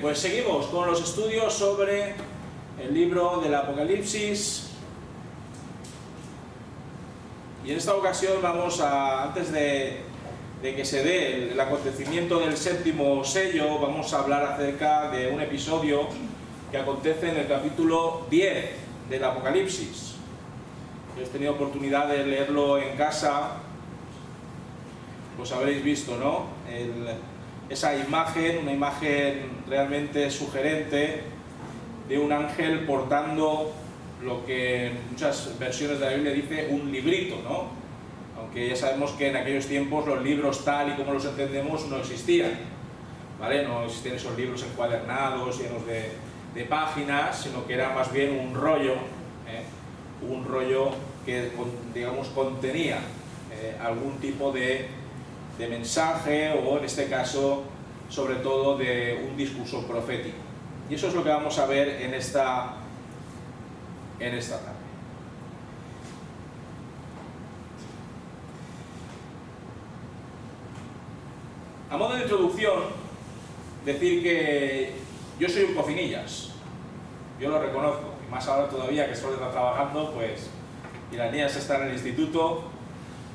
pues seguimos con los estudios sobre el libro del Apocalipsis. Y en esta ocasión vamos a, antes de que se dé el acontecimiento del séptimo sello, vamos a hablar acerca de un episodio que acontece en el capítulo 10 del Apocalipsis. Si habéis tenido oportunidad de leerlo en casa, pues habréis visto, ¿no? Esa imagen, una imagen realmente sugerente de un ángel portando lo que en muchas versiones de la Biblia dice un librito, ¿no? Aunque ya sabemos que en aquellos tiempos los libros tal y como los entendemos no existían, ¿vale? No existían esos libros encuadernados, llenos de páginas, sino que era más bien un rollo que, digamos, contenía algún tipo de mensaje, o en este caso, sobre todo, de un discurso profético. Y eso es lo que vamos a ver en esta tarde. A modo de introducción, decir que yo soy un cocinillas, yo lo reconozco, y más ahora todavía que solo está trabajando, pues, y las niñas están en el instituto,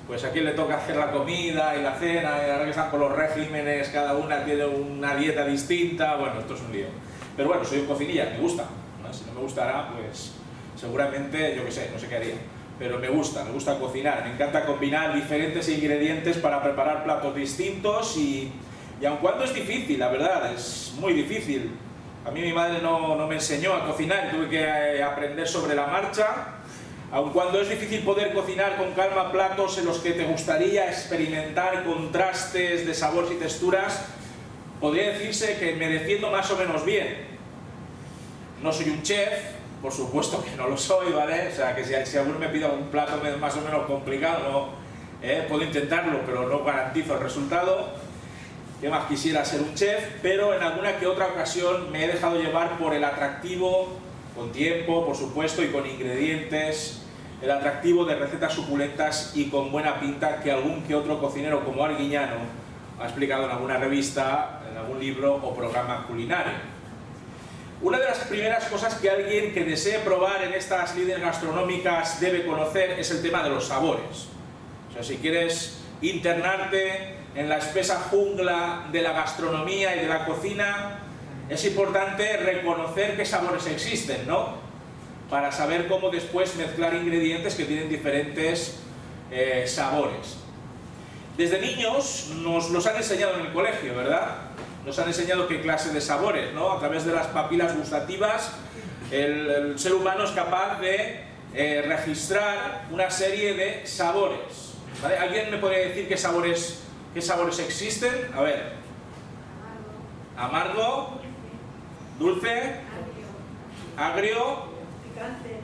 pues a quien le toca hacer la comida y la cena, y ahora que están con los regímenes, cada una tiene una dieta distinta, bueno, esto es un lío. Pero bueno, soy un cocinilla, me gusta, ¿no? Si no me gustara, pues seguramente, yo qué sé, no sé qué haría. Pero me gusta cocinar, me encanta combinar diferentes ingredientes para preparar platos distintos y aun cuando es difícil, la verdad, es muy difícil. A mí mi madre no me enseñó a cocinar, tuve que aprender sobre la marcha. Aun cuando es difícil poder cocinar con calma platos en los que te gustaría experimentar contrastes de sabores y texturas, podría decirse que me defiendo más o menos bien. No soy un chef, por supuesto que no lo soy, ¿vale? O sea, que si alguno me pide un plato más o menos complicado, puedo intentarlo, pero no garantizo el resultado. Yo más quisiera ser un chef, pero en alguna que otra ocasión me he dejado llevar por el atractivo, con tiempo, por supuesto, y con ingredientes, el atractivo de recetas suculentas y con buena pinta que algún que otro cocinero como Arguiñano ha explicado en alguna revista, en algún libro o programa culinario. Una de las primeras cosas que alguien que desee probar en estas lides gastronómicas debe conocer es el tema de los sabores. O sea, si quieres internarte en la espesa jungla de la gastronomía y de la cocina, es importante reconocer qué sabores existen, ¿no? Para saber cómo después mezclar ingredientes que tienen diferentes sabores. Desde niños nos los han enseñado en el colegio, ¿verdad? Nos han enseñado qué clase de sabores, ¿no? A través de las papilas gustativas, el ser humano es capaz de registrar una serie de sabores, ¿vale? ¿Alguien me podría decir qué sabores existen? A ver. Amargo, dulce, agrio, picante.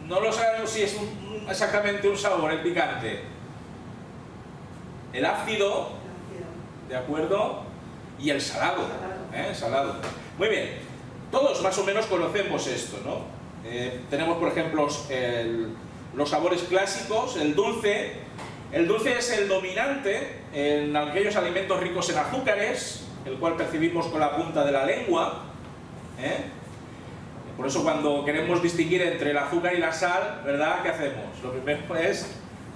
no lo sabemos si es exactamente un sabor, el picante. El ácido, ¿de acuerdo? Y el salado, salado. Muy bien, todos más o menos conocemos esto, ¿no? Tenemos, por ejemplo, los sabores clásicos, el dulce. El dulce es el dominante en aquellos alimentos ricos en azúcares, el cual percibimos con la punta de la lengua. Por eso cuando queremos distinguir entre el azúcar y la sal, ¿verdad? ¿Qué hacemos? Lo primero es,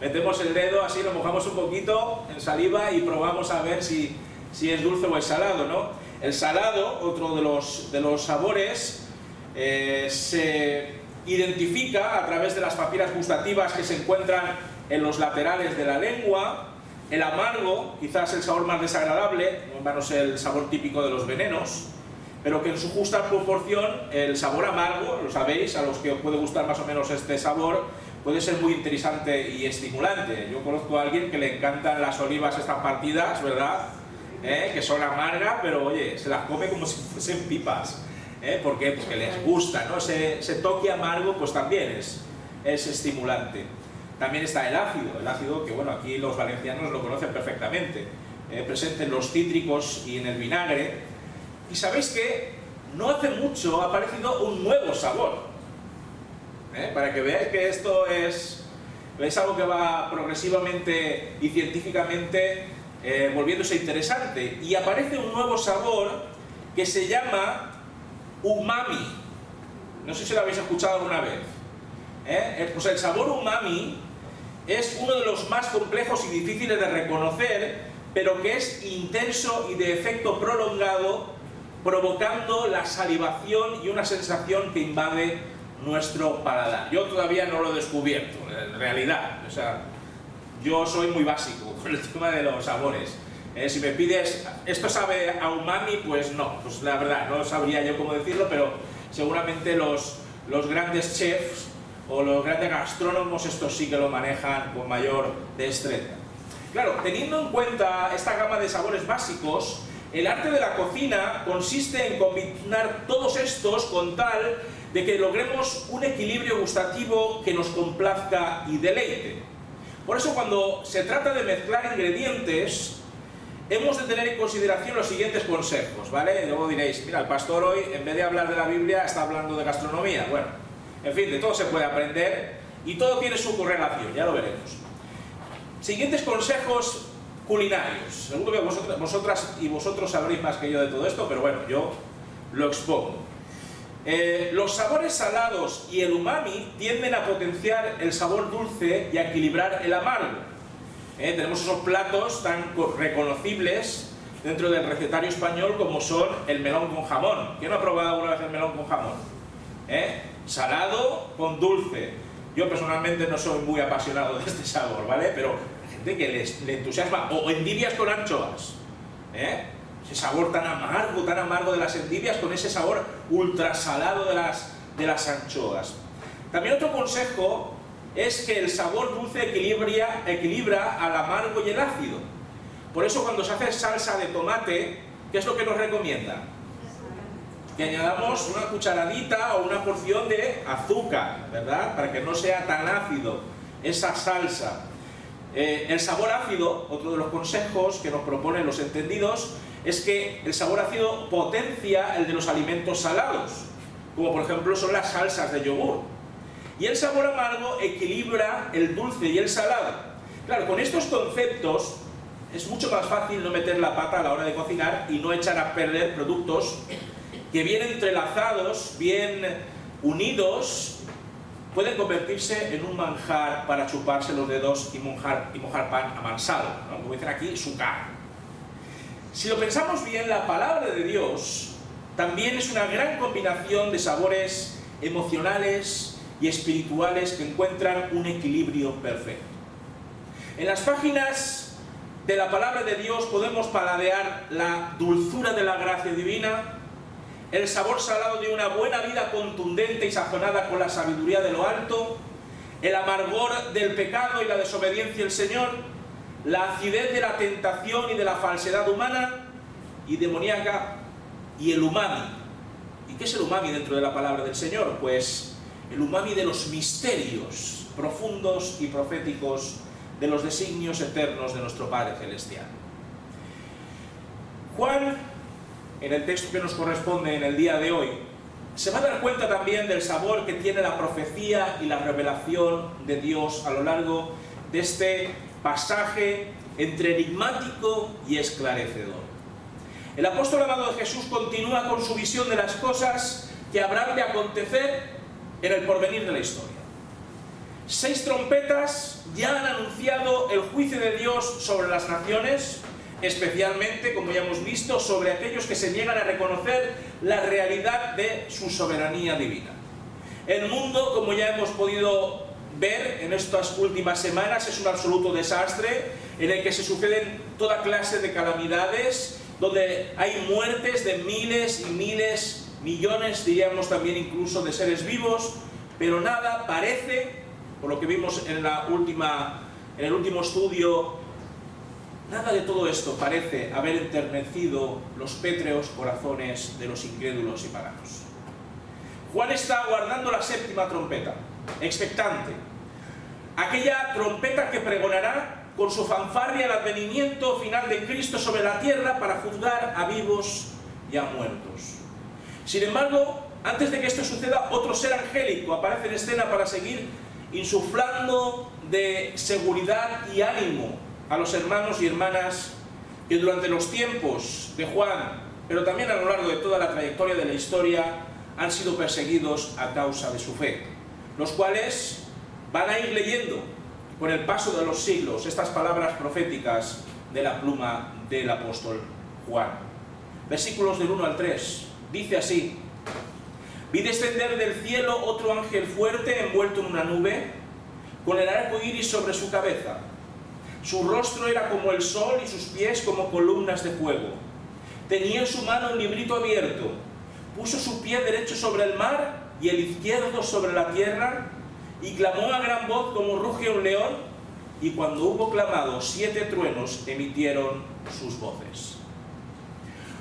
metemos el dedo así, lo mojamos un poquito en saliva y probamos a ver si es dulce o es salado, ¿no? El salado, otro de los sabores, se identifica a través de las papilas gustativas que se encuentran en los laterales de la lengua. El amargo, quizás el sabor más desagradable, no es el sabor típico de los venenos, pero que en su justa proporción, el sabor amargo, lo sabéis, a los que os puede gustar más o menos este sabor, puede ser muy interesante y estimulante. Yo conozco a alguien que le encantan las olivas estas partidas, ¿verdad? Que son amargas, pero oye, se las come como si fuesen pipas. ¿Por qué? Porque les gusta, ¿no? Ese toque amargo pues también es estimulante. También está el ácido que bueno, aquí los valencianos lo conocen perfectamente, presente en los cítricos y en el vinagre. Y sabéis que no hace mucho ha aparecido un nuevo sabor, para que veáis que esto es algo que va progresivamente y científicamente volviéndose interesante, y aparece un nuevo sabor que se llama umami. No sé si lo habéis escuchado alguna vez. Pues el sabor umami es uno de los más complejos y difíciles de reconocer, pero que es intenso y de efecto prolongado, provocando la salivación y una sensación que invade nuestro paladar. Yo todavía no lo he descubierto, en realidad. O sea, yo soy muy básico con el tema de los sabores. Si me pides, ¿esto sabe a umami? Pues no, pues la verdad, no sabría yo cómo decirlo, pero seguramente los grandes chefs o los grandes gastrónomos estos sí que lo manejan con mayor destreza. Claro, teniendo en cuenta esta gama de sabores básicos, el arte de la cocina consiste en combinar todos estos con tal de que logremos un equilibrio gustativo que nos complazca y deleite. Por eso, cuando se trata de mezclar ingredientes, hemos de tener en consideración los siguientes consejos, ¿vale? Luego diréis, mira, el pastor hoy, en vez de hablar de la Biblia, está hablando de gastronomía. Bueno, en fin, de todo se puede aprender y todo tiene su correlación, ya lo veremos. Siguientes consejos culinarios. Seguro que vosotras y vosotros sabréis más que yo de todo esto, pero bueno, yo lo expongo. Los sabores salados y el umami tienden a potenciar el sabor dulce y a equilibrar el amargo. Tenemos esos platos tan reconocibles dentro del recetario español como son el melón con jamón. ¿Quién ha probado alguna vez el melón con jamón? Salado con dulce. Yo personalmente no soy muy apasionado de este sabor, ¿vale? Pero hay gente que le entusiasma. O endivias con anchoas. Ese sabor tan amargo de las endivias con ese sabor ultra salado de las anchoas. También otro consejo es que el sabor dulce equilibra al amargo y el ácido. Por eso cuando se hace salsa de tomate, ¿qué es lo que nos recomienda? Que añadamos una cucharadita o una porción de azúcar, ¿verdad? Para que no sea tan ácido esa salsa. El sabor ácido, otro de los consejos que nos proponen los entendidos, es que el sabor ácido potencia el de los alimentos salados, como por ejemplo son las salsas de yogur. Y el sabor amargo equilibra el dulce y el salado. Claro, con estos conceptos es mucho más fácil no meter la pata a la hora de cocinar y no echar a perder productos que bien entrelazados, bien unidos, pueden convertirse en un manjar para chuparse los dedos y mojar pan amansado, ¿no? Como dicen aquí, sucar. Si lo pensamos bien, la palabra de Dios también es una gran combinación de sabores emocionales y espirituales que encuentran un equilibrio perfecto. En las páginas de la palabra de Dios podemos paladear la dulzura de la gracia divina, el sabor salado de una buena vida contundente y sazonada con la sabiduría de lo alto, el amargor del pecado y la desobediencia al Señor, la acidez de la tentación y de la falsedad humana y demoníaca, y el umami. ¿Y qué es el umami dentro de la palabra del Señor? Pues el umami de los misterios profundos y proféticos de los designios eternos de nuestro Padre Celestial. Juan, en el texto que nos corresponde en el día de hoy, se va a dar cuenta también del sabor que tiene la profecía y la revelación de Dios a lo largo de este pasaje entre enigmático y esclarecedor. El apóstol amado de Jesús continúa con su visión de las cosas que habrán de acontecer en el porvenir de la historia. 6 trompetas ya han anunciado el juicio de Dios sobre las naciones, especialmente, como ya hemos visto, sobre aquellos que se niegan a reconocer la realidad de su soberanía divina. El mundo, como ya hemos podido ver en estas últimas semanas, es un absoluto desastre en el que se suceden toda clase de calamidades, donde hay muertes de miles y miles, millones, diríamos también incluso, de seres vivos, pero nada parece, por lo que vimos en el último estudio, nada de todo esto parece haber enternecido los pétreos corazones de los incrédulos y paganos. Juan está aguardando la 7ª trompeta, expectante. Aquella trompeta que pregonará con su fanfarria el advenimiento final de Cristo sobre la tierra para juzgar a vivos y a muertos. Sin embargo, antes de que esto suceda, otro ser angélico aparece en escena para seguir insuflando de seguridad y ánimo a los hermanos y hermanas que durante los tiempos de Juan, pero también a lo largo de toda la trayectoria de la historia, han sido perseguidos a causa de su fe, los cuales van a ir leyendo con el paso de los siglos estas palabras proféticas de la pluma del apóstol Juan. Versículos del 1 al 3, dice así: vi descender del cielo otro ángel fuerte envuelto en una nube, con el arco iris sobre su cabeza. Su rostro era como el sol y sus pies como columnas de fuego. Tenía en su mano un librito abierto. Puso su pie derecho sobre el mar y el izquierdo sobre la tierra, y clamó a gran voz como ruge un león, y cuando hubo clamado, 7 truenos emitieron sus voces.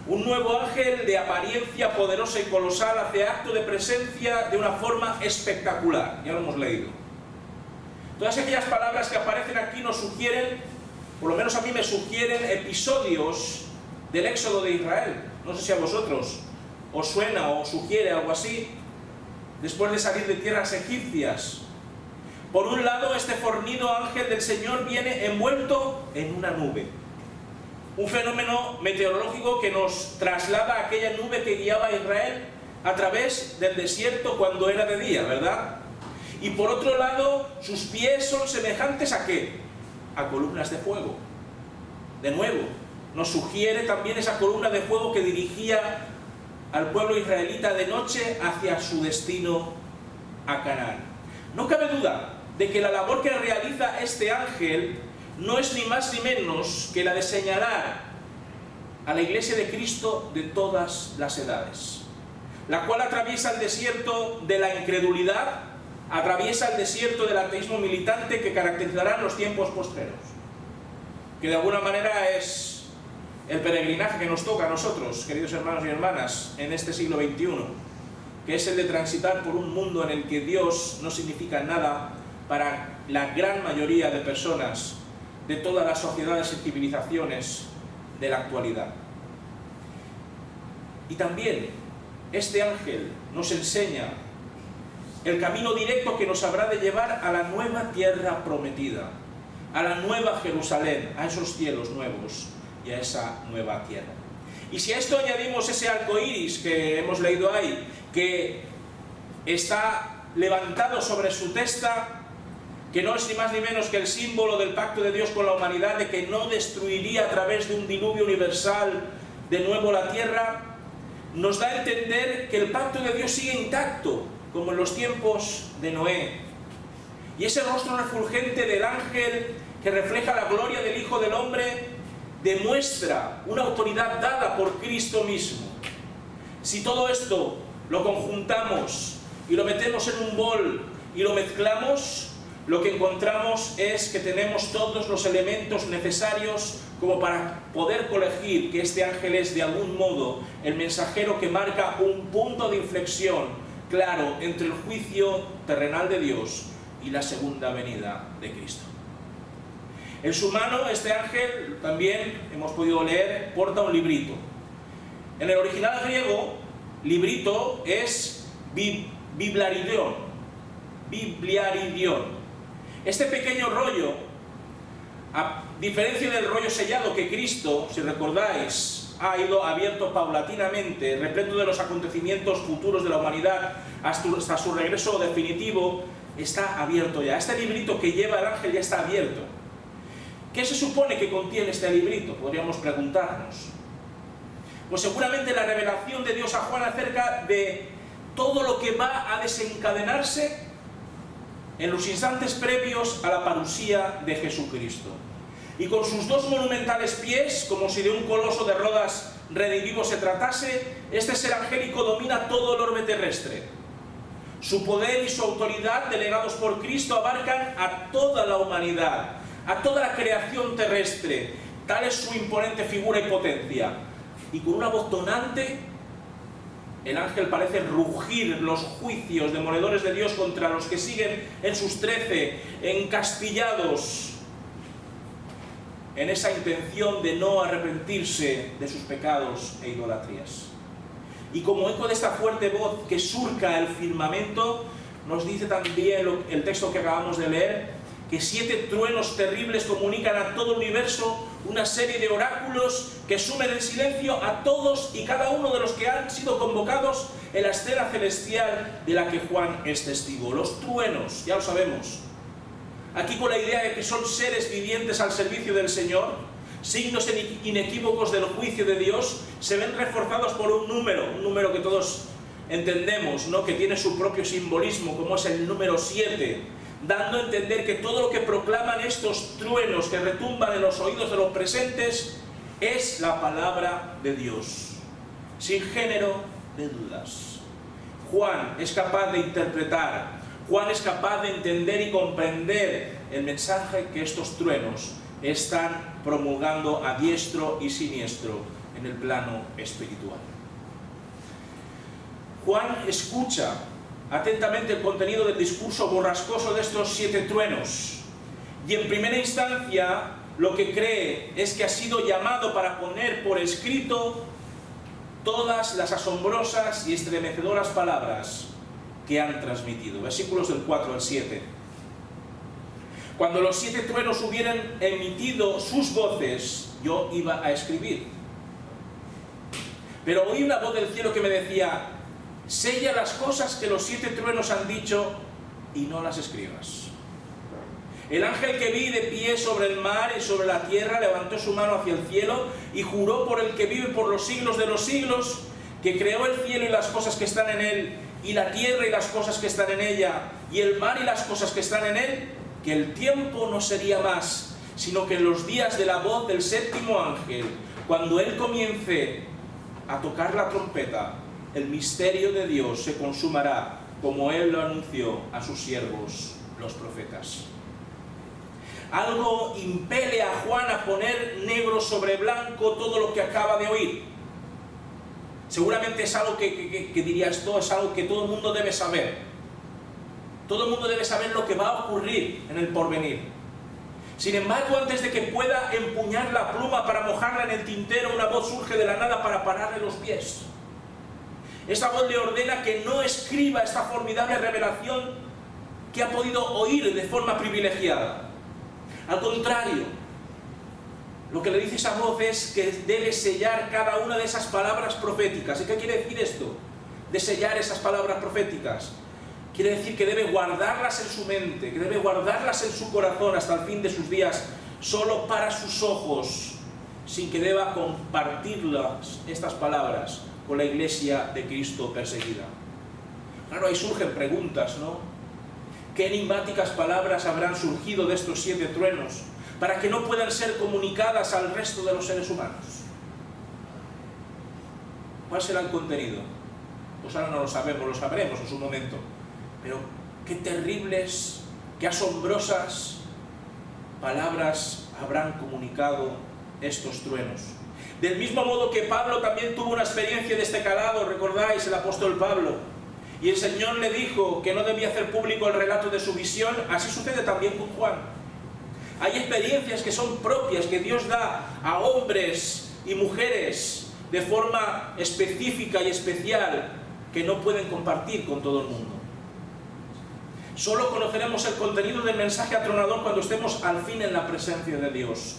Un nuevo ángel de apariencia poderosa y colosal hace acto de presencia de una forma espectacular. Ya lo hemos leído. Todas aquellas palabras que aparecen aquí nos sugieren, por lo menos a mí me sugieren, episodios del éxodo de Israel. No sé si a vosotros os suena o sugiere algo así, después de salir de tierras egipcias. Por un lado, este fornido ángel del Señor viene envuelto en una nube. Un fenómeno meteorológico que nos traslada a aquella nube que guiaba a Israel a través del desierto cuando era de día, ¿verdad? Y por otro lado, sus pies son semejantes ¿a qué? A columnas de fuego. De nuevo, nos sugiere también esa columna de fuego que dirigía al pueblo israelita de noche hacia su destino a Canaán. No cabe duda de que la labor que realiza este ángel no es ni más ni menos que la de señalar a la Iglesia de Cristo de todas las edades, la cual atraviesa el desierto de la incredulidad, atraviesa el desierto del ateísmo militante que caracterizarán los tiempos postreros, que de alguna manera es el peregrinaje que nos toca a nosotros, queridos hermanos y hermanas, en este siglo XXI, que es el de transitar por un mundo en el que Dios no significa nada para la gran mayoría de personas de todas las sociedades y civilizaciones de la actualidad. Y también este ángel nos enseña el camino directo que nos habrá de llevar a la nueva tierra prometida, a la nueva Jerusalén, a esos cielos nuevos y a esa nueva tierra. Y si a esto añadimos ese arco iris que hemos leído ahí, que está levantado sobre su testa, que no es ni más ni menos que el símbolo del pacto de Dios con la humanidad, de que no destruiría a través de un diluvio universal de nuevo la tierra, nos da a entender que el pacto de Dios sigue intacto, como en los tiempos de Noé. Y ese rostro refulgente del ángel que refleja la gloria del Hijo del Hombre demuestra una autoridad dada por Cristo mismo. Si todo esto lo conjuntamos y lo metemos en un bol y lo mezclamos, lo que encontramos es que tenemos todos los elementos necesarios como para poder colegir que este ángel es de algún modo el mensajero que marca un punto de inflexión claro entre el juicio terrenal de Dios y la segunda venida de Cristo. En su mano este ángel, también hemos podido leer, porta un librito. En el original griego, librito es biblaridion. Este pequeño rollo, a diferencia del rollo sellado que Cristo, si recordáis, ha ido abierto paulatinamente, repleto de los acontecimientos futuros de la humanidad hasta su regreso definitivo, está abierto ya. Este librito que lleva el ángel ya está abierto. ¿Qué se supone que contiene este librito? Podríamos preguntarnos. Pues seguramente la revelación de Dios a Juan acerca de todo lo que va a desencadenarse en los instantes previos a la parusía de Jesucristo. Y con sus 2 monumentales pies, como si de un coloso de rodas redivivo se tratase, este ser angélico domina todo el orbe terrestre. Su poder y su autoridad, delegados por Cristo, abarcan a toda la humanidad, a toda la creación terrestre. Tal es su imponente figura y potencia. Y con una voz tonante, el ángel parece rugir los juicios demoledores de Dios contra los que siguen en sus 13 encastillados en esa intención de no arrepentirse de sus pecados e idolatrías. Y como eco de esta fuerte voz que surca el firmamento, nos dice también el texto que acabamos de leer, que 7 truenos terribles comunican a todo el universo una serie de oráculos que sumen en silencio a todos y cada uno de los que han sido convocados en la escena celestial de la que Juan es testigo. Los truenos, ya lo sabemos, aquí con la idea de que son seres vivientes al servicio del Señor, signos inequívocos del juicio de Dios, se ven reforzados por un número que todos entendemos, ¿no?, que tiene su propio simbolismo, como es el número 7, dando a entender que todo lo que proclaman estos truenos que retumban en los oídos de los presentes es la palabra de Dios, sin género de dudas. Juan es capaz de interpretar, Juan es capaz de entender y comprender el mensaje que estos truenos están promulgando a diestro y siniestro en el plano espiritual. Juan escucha atentamente el contenido del discurso borrascoso de estos 7 truenos y en primera instancia lo que cree es que ha sido llamado para poner por escrito todas las asombrosas y estremecedoras palabras que han transmitido. Versículos del 4 al 7. Cuando los 7 truenos hubieran emitido sus voces, yo iba a escribir. Pero oí una voz del cielo que me decía: sella las cosas que los 7 truenos han dicho y no las escribas. El ángel que vi de pie sobre el mar y sobre la tierra levantó su mano hacia el cielo y juró por el que vive por los siglos de los siglos, que creó el cielo y las cosas que están en él, y la tierra y las cosas que están en ella, y el mar y las cosas que están en él, que el tiempo no sería más, sino que en los días de la voz del 7º ángel, cuando él comience a tocar la trompeta, el misterio de Dios se consumará, como él lo anunció a sus siervos, los profetas. Algo impele a Juan a poner negro sobre blanco todo lo que acaba de oír. Seguramente es algo que diría esto, es algo que todo el mundo debe saber. Todo el mundo debe saber lo que va a ocurrir en el porvenir. Sin embargo, antes de que pueda empuñar la pluma para mojarla en el tintero, una voz surge de la nada para pararle los pies. Esta voz le ordena que no escriba esta formidable revelación que ha podido oír de forma privilegiada. Al contrario, lo que le dice esa voz es que debe sellar cada una de esas palabras proféticas. ¿Y qué quiere decir esto? De sellar esas palabras proféticas. Quiere decir que debe guardarlas en su mente, que debe guardarlas en su corazón hasta el fin de sus días, solo para sus ojos, sin que deba compartirlas, estas palabras, con la iglesia de Cristo perseguida. Claro, ahí surgen preguntas, ¿no? ¿Qué enigmáticas palabras habrán surgido de estos 7 truenos para que no puedan ser comunicadas al resto de los seres humanos? ¿Cuál será el contenido? Pues ahora no lo sabemos, lo sabremos en su momento. Pero qué terribles, qué asombrosas palabras habrán comunicado estos truenos. Del mismo modo que Pablo también tuvo una experiencia de este calado, recordáis, el apóstol Pablo, y el Señor le dijo que no debía hacer público el relato de su visión, así sucede también con Juan. Hay experiencias que son propias, que Dios da a hombres y mujeres de forma específica y especial, que no pueden compartir con todo el mundo. Solo conoceremos el contenido del mensaje atronador cuando estemos al fin en la presencia de Dios.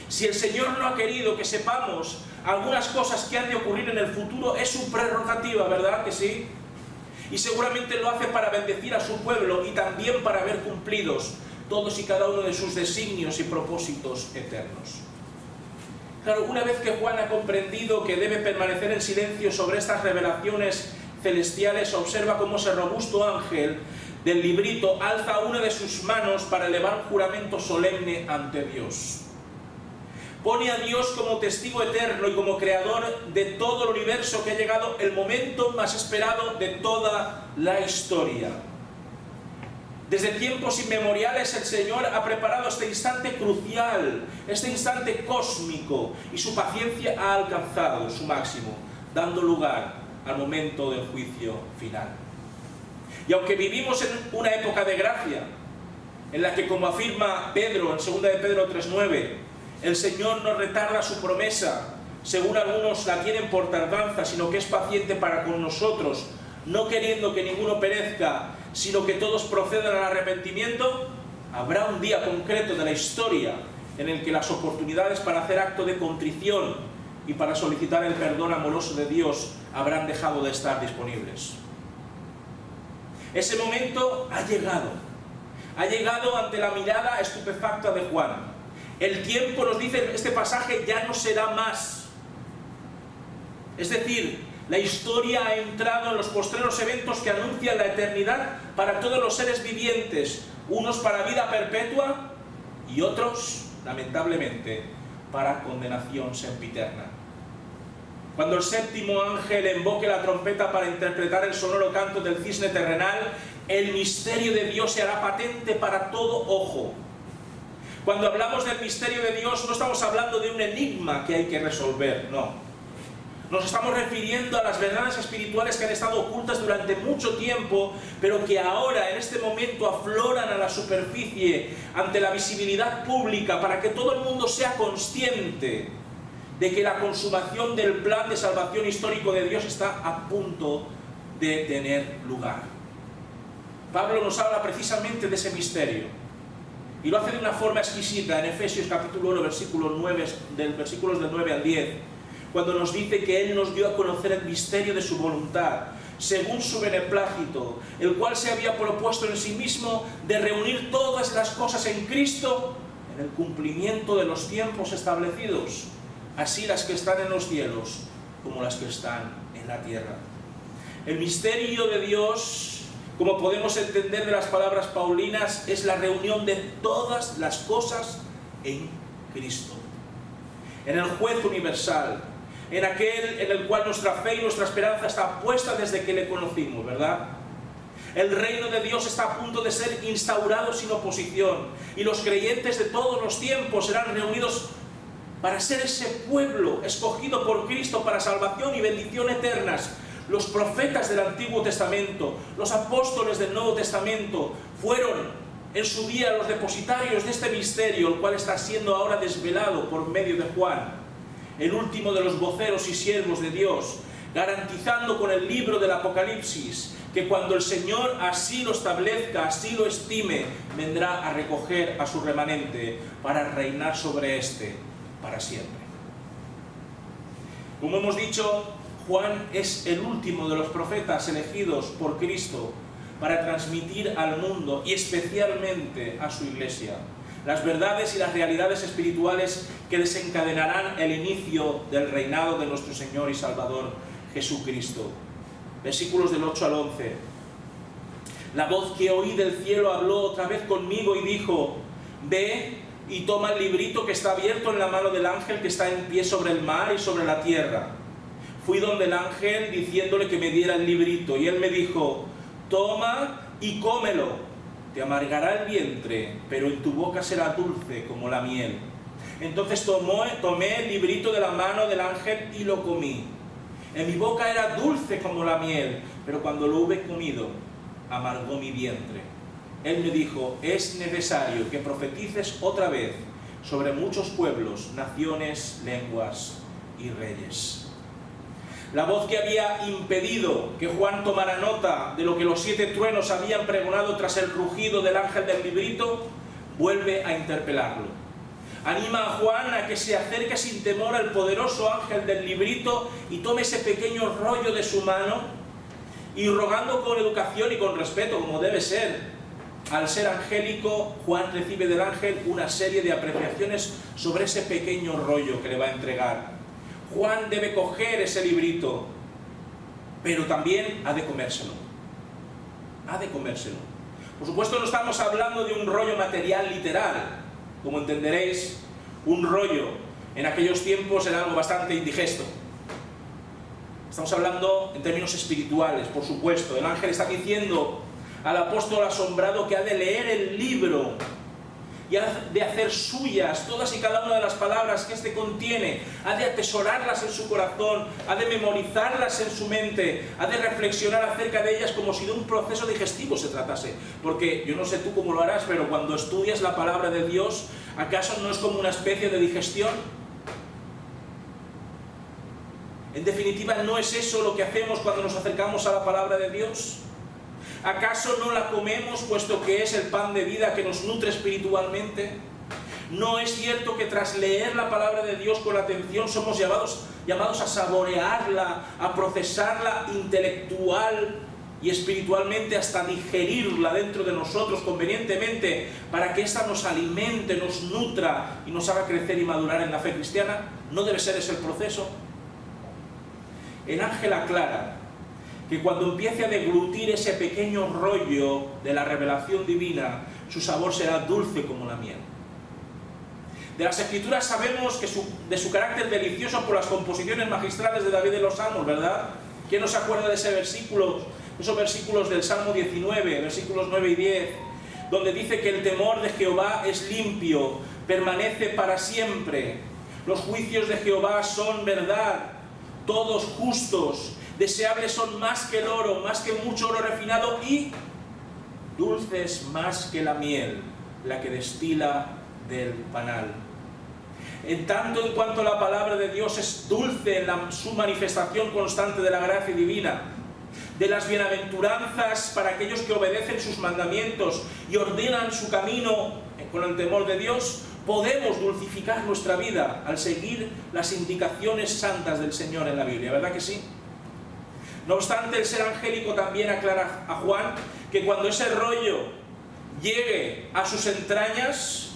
Si el Señor no ha querido que sepamos algunas cosas que han de ocurrir en el futuro, es su prerrogativa, ¿verdad que sí? Y seguramente lo hace para bendecir a su pueblo y también para ver cumplidos todos y cada uno de sus designios y propósitos eternos. Claro, una vez que Juan ha comprendido que debe permanecer en silencio sobre estas revelaciones celestiales, observa cómo ese robusto ángel del librito alza una de sus manos para elevar un juramento solemne ante Dios. Pone a Dios como testigo eterno y como creador de todo el universo, que ha llegado el momento más esperado de toda la historia. Desde tiempos inmemoriales el Señor ha preparado este instante crucial, este instante cósmico, y su paciencia ha alcanzado su máximo, dando lugar al momento del juicio final. Y aunque vivimos en una época de gracia, en la que, como afirma Pedro en 2 de Pedro 3:9, el Señor no retarda su promesa, según algunos la tienen por tardanza, sino que es paciente para con nosotros, no queriendo que ninguno perezca, sino que todos procedan al arrepentimiento, Habrá un día concreto de la historia en el que las oportunidades para hacer acto de contrición y para solicitar el perdón amoroso de Dios habrán dejado de estar disponibles. Ese momento ha llegado ante la mirada estupefacta de Juan. El tiempo, nos dice este pasaje, ya no será más. Es decir, la historia ha entrado en los postreros eventos que anuncian la eternidad para todos los seres vivientes, unos para vida perpetua y otros, lamentablemente, para condenación sempiterna. Cuando el séptimo ángel invoque la trompeta para interpretar el sonoro canto del cisne terrenal, el misterio de Dios se hará patente para todo ojo. Cuando hablamos del misterio de Dios, no estamos hablando de un enigma que hay que resolver, no. Nos estamos refiriendo a las verdades espirituales que han estado ocultas durante mucho tiempo, pero que ahora, en este momento, afloran a la superficie ante la visibilidad pública para que todo el mundo sea consciente de que la consumación del plan de salvación histórico de Dios está a punto de tener lugar. Pablo nos habla precisamente de ese misterio y lo hace de una forma exquisita en Efesios capítulo 1, versículos del 9 al 10, cuando nos dice que Él nos dio a conocer el misterio de su voluntad, según su beneplácito, el cual se había propuesto en sí mismo de reunir todas las cosas en Cristo en el cumplimiento de los tiempos establecidos, así las que están en los cielos como las que están en la tierra. El misterio de Dios, como podemos entender de las palabras paulinas, es la reunión de todas las cosas en Cristo, en el juez universal, en aquel en el cual nuestra fe y nuestra esperanza está puesta desde que le conocimos, ¿verdad? El reino de Dios está a punto de ser instaurado sin oposición, y los creyentes de todos los tiempos serán reunidos para ser ese pueblo escogido por Cristo para salvación y bendición eternas. Los profetas del Antiguo Testamento, los apóstoles del Nuevo Testamento, fueron en su día los depositarios de este misterio, el cual está siendo ahora desvelado por medio de Juan, el último de los voceros y siervos de Dios, garantizando con el libro del Apocalipsis que cuando el Señor así lo establezca, así lo estime, vendrá a recoger a su remanente para reinar sobre éste para siempre. Como hemos dicho, Juan es el último de los profetas elegidos por Cristo para transmitir al mundo y especialmente a su iglesia las verdades y las realidades espirituales que desencadenarán el inicio del reinado de nuestro Señor y Salvador Jesucristo. Versículos del 8 al 11. La voz que oí del cielo habló otra vez conmigo y dijo: ve y toma el librito que está abierto en la mano del ángel que está en pie sobre el mar y sobre la tierra. Fui donde el ángel diciéndole que me diera el librito, y él me dijo: toma y cómelo, te amargará el vientre, pero en tu boca será dulce como la miel. Entonces tomé el librito de la mano del ángel y lo comí. En mi boca era dulce como la miel, pero cuando lo hube comido, amargó mi vientre. Él me dijo: es necesario que profetices otra vez sobre muchos pueblos, naciones, lenguas y reyes. La voz que había impedido que Juan tomara nota de lo que los 7 truenos habían pregonado tras el rugido del ángel del librito, vuelve a interpelarlo. Anima a Juan a que se acerque sin temor al poderoso ángel del librito y tome ese pequeño rollo de su mano, y rogando con educación y con respeto, como debe ser, al ser angélico, Juan recibe del ángel una serie de apreciaciones sobre ese pequeño rollo que le va a entregar. Juan debe coger ese librito, pero también ha de comérselo. Ha de comérselo. Por supuesto, no estamos hablando de un rollo material literal. Como entenderéis, un rollo en aquellos tiempos era algo bastante indigesto. Estamos hablando en términos espirituales, por supuesto. El ángel está diciendo al apóstol asombrado que ha de leer el libro y ha de hacer suyas todas y cada una de las palabras que éste contiene, ha de atesorarlas en su corazón, ha de memorizarlas en su mente, ha de reflexionar acerca de ellas como si de un proceso digestivo se tratase. Porque yo no sé tú cómo lo harás, pero cuando estudias la palabra de Dios, ¿acaso no es como una especie de digestión? En definitiva, ¿no es eso lo que hacemos cuando nos acercamos a la palabra de Dios? ¿Acaso no la comemos puesto que es el pan de vida que nos nutre espiritualmente? ¿No es cierto que tras leer la palabra de Dios con atención somos llamados a saborearla, a procesarla intelectual y espiritualmente hasta digerirla dentro de nosotros convenientemente para que ésta nos alimente, nos nutra y nos haga crecer y madurar en la fe cristiana? ¿No debe ser ese el proceso? El ángel aclara que cuando empiece a deglutir ese pequeño rollo de la revelación divina, su sabor será dulce como la miel. De las Escrituras sabemos que de su carácter delicioso por las composiciones magistrales de David de los Salmos, ¿verdad? ¿Quién no se acuerda de ese versículo? Esos versículos del Salmo 19, versículos 9 y 10, donde dice que el temor de Jehová es limpio, permanece para siempre. Los juicios de Jehová son verdad, todos justos, deseables son más que el oro, más que mucho oro refinado y dulces más que la miel, la que destila del panal. En tanto en cuanto la palabra de Dios es dulce en su manifestación constante de la gracia divina, de las bienaventuranzas para aquellos que obedecen sus mandamientos y ordenan su camino con el temor de Dios, podemos dulcificar nuestra vida al seguir las indicaciones santas del Señor en la Biblia, ¿verdad que sí? No obstante, el ser angélico también aclara a Juan que cuando ese rollo llegue a sus entrañas,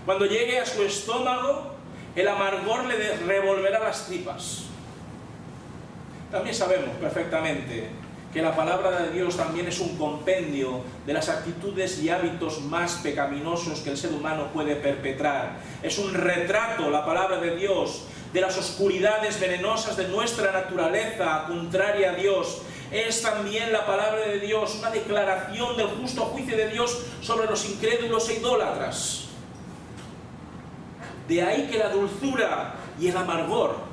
cuando llegue a su estómago, el amargor le revolverá las tripas. También sabemos perfectamente que la palabra de Dios también es un compendio de las actitudes y hábitos más pecaminosos que el ser humano puede perpetrar. Es un retrato, la palabra de Dios, de las oscuridades venenosas de nuestra naturaleza contraria a Dios. Es también la palabra de Dios una declaración del justo juicio de Dios sobre los incrédulos e idólatras. De ahí que la dulzura y el amargor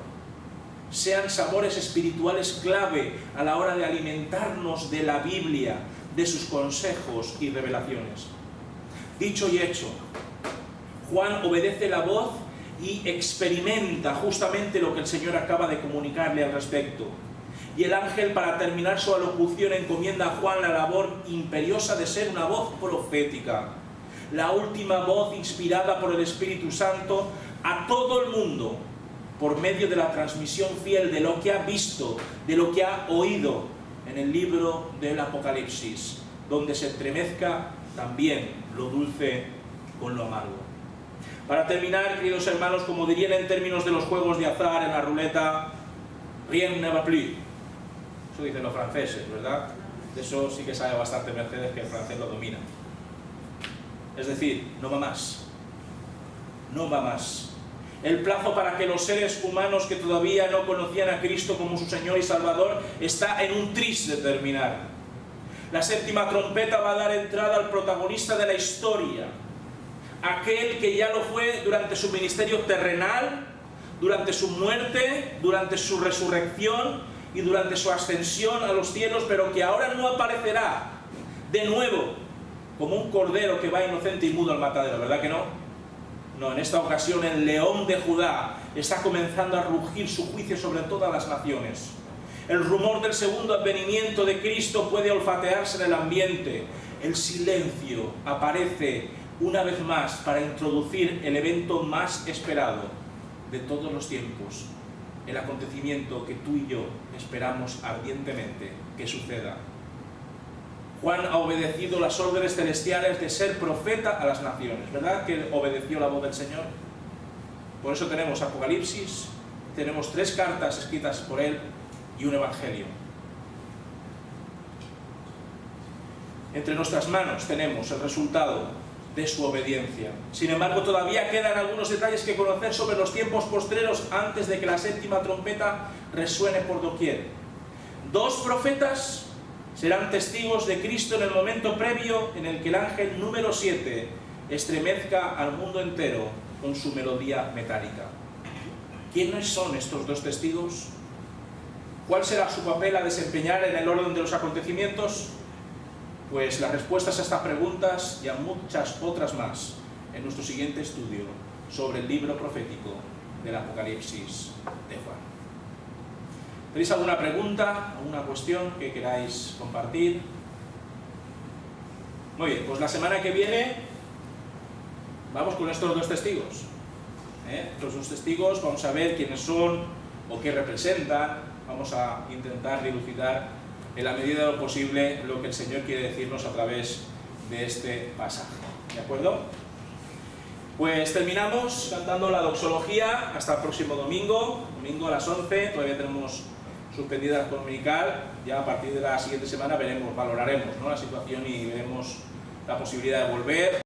sean sabores espirituales clave a la hora de alimentarnos de la Biblia, de sus consejos y revelaciones. Dicho y hecho, Juan obedece la voz y experimenta justamente lo que el Señor acaba de comunicarle al respecto. Y el ángel, para terminar su alocución, encomienda a Juan la labor imperiosa de ser una voz profética, la última voz inspirada por el Espíritu Santo a todo el mundo, por medio de la transmisión fiel de lo que ha visto, de lo que ha oído en el libro del Apocalipsis, donde se entremezca también lo dulce con lo amargo. Para terminar, queridos hermanos, como dirían en términos de los juegos de azar en la ruleta, rien ne va plus. Eso dicen los franceses, ¿verdad? De eso sí que sabe bastante Mercedes, que el francés lo domina. Es decir, no va más. No va más. El plazo para que los seres humanos que todavía no conocían a Cristo como su Señor y Salvador está en un tris de terminar. La séptima trompeta va a dar entrada al protagonista de la historia, aquel que ya lo fue durante su ministerio terrenal, durante su muerte, durante su resurrección y durante su ascensión a los cielos, pero que ahora no aparecerá de nuevo como un cordero que va inocente y mudo al matadero, ¿verdad que no? No, en esta ocasión el león de Judá está comenzando a rugir su juicio sobre todas las naciones. El rumor del segundo advenimiento de Cristo puede olfatearse en el ambiente. El silencio aparece una vez más para introducir el evento más esperado de todos los tiempos, el acontecimiento que tú y yo esperamos ardientemente que suceda. Juan ha obedecido las órdenes celestiales de ser profeta a las naciones, ¿verdad? Que obedeció la voz del Señor. Por eso tenemos Apocalipsis, tenemos 3 cartas escritas por él y un evangelio. Entre nuestras manos tenemos el resultado de su obediencia. Sin embargo, todavía quedan algunos detalles que conocer sobre los tiempos postreros antes de que la séptima trompeta resuene por doquier. 2 profetas serán testigos de Cristo en el momento previo en el que el ángel número 7 estremezca al mundo entero con su melodía metálica. ¿Quiénes son estos 2 testigos? ¿Cuál será su papel a desempeñar en el orden de los acontecimientos? Pues las respuestas a estas preguntas y a muchas otras más en nuestro siguiente estudio sobre el libro profético del Apocalipsis de Juan. ¿Tenéis alguna pregunta, alguna cuestión que queráis compartir? Muy bien, pues la semana que viene vamos con estos dos testigos. Estos dos testigos vamos a ver quiénes son o qué representan. Vamos a intentar dilucidar en la medida de lo posible lo que el Señor quiere decirnos a través de este pasaje. ¿De acuerdo? Pues terminamos cantando la doxología hasta el próximo domingo a las 11. Todavía tenemos suspendida la dominical. Ya a partir de la siguiente semana valoraremos, ¿no?, la situación y veremos la posibilidad de volver